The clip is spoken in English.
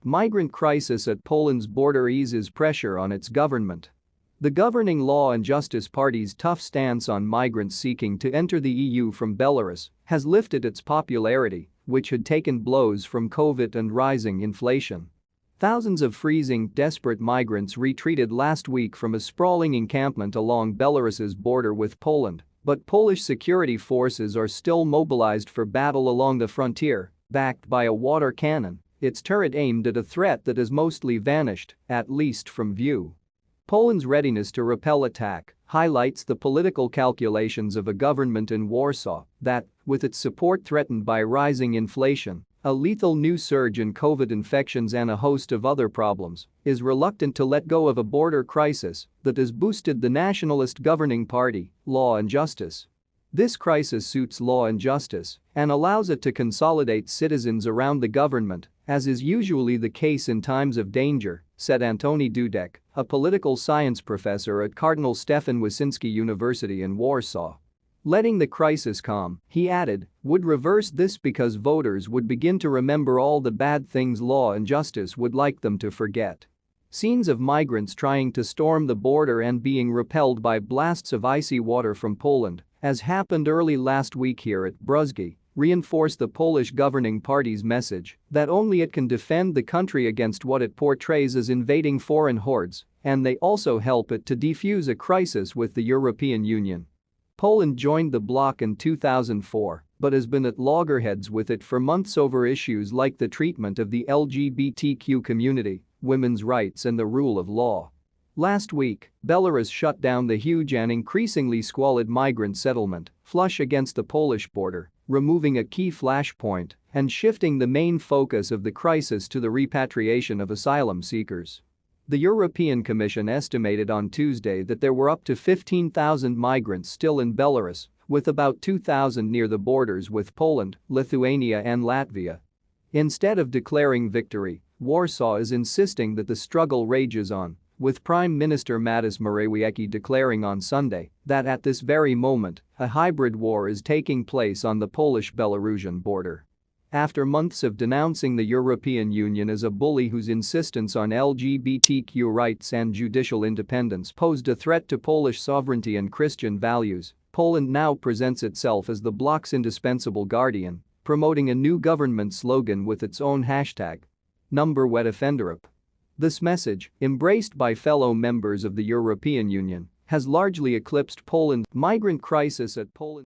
Migrant crisis at Poland's border eases pressure on its government. The governing Law and Justice Party's tough stance on migrants seeking to enter the EU from Belarus has lifted its popularity, which had taken blows from COVID and rising inflation. Thousands of freezing, desperate migrants retreated last week from a sprawling encampment along Belarus's border with Poland, but Polish security forces are still mobilized for battle along the frontier, backed by a water cannon, its turret aimed at a threat that has mostly vanished, at least from view. Poland's readiness to repel attack highlights the political calculations of a government in Warsaw that, with its support threatened by rising inflation, a lethal new surge in COVID infections and a host of other problems, is reluctant to let go of a border crisis that has boosted the nationalist governing party, Law and Justice. This crisis suits Law and Justice and allows it to consolidate citizens around the government, as is usually the case in times of danger, said Antoni Dudek, a political science professor at Cardinal Stefan Wyszyński University in Warsaw. Letting the crisis calm, he added, would reverse this because voters would begin to remember all the bad things Law and Justice would like them to forget. Scenes of migrants trying to storm the border and being repelled by blasts of icy water from Poland, as happened early last week here at Bruzgi, reinforce the Polish governing party's message that only it can defend the country against what it portrays as invading foreign hordes, and they also help it to defuse a crisis with the European Union. Poland joined the bloc in 2004, but has been at loggerheads with it for months over issues like the treatment of the LGBTQ community, women's rights and the rule of law. Last week, Belarus shut down the huge and increasingly squalid migrant settlement flush against the Polish border, removing a key flashpoint and shifting the main focus of the crisis to the repatriation of asylum seekers. The European Commission estimated on Tuesday that there were up to 15,000 migrants still in Belarus, with about 2,000 near the borders with Poland, Lithuania and Latvia. Instead of declaring victory, Warsaw is insisting that the struggle rages on, with Prime Minister Mateusz Morawiecki declaring on Sunday that at this very moment, a hybrid war is taking place on the Polish-Belarusian border. After months of denouncing the European Union as a bully whose insistence on LGBTQ rights and judicial independence posed a threat to Polish sovereignty and Christian values, Poland now presents itself as the bloc's indispensable guardian, promoting a new government slogan with its own hashtag. #WetOffenderUp. This message, embraced by fellow members of the European Union, has largely eclipsed Poland's migrant crisis at Poland.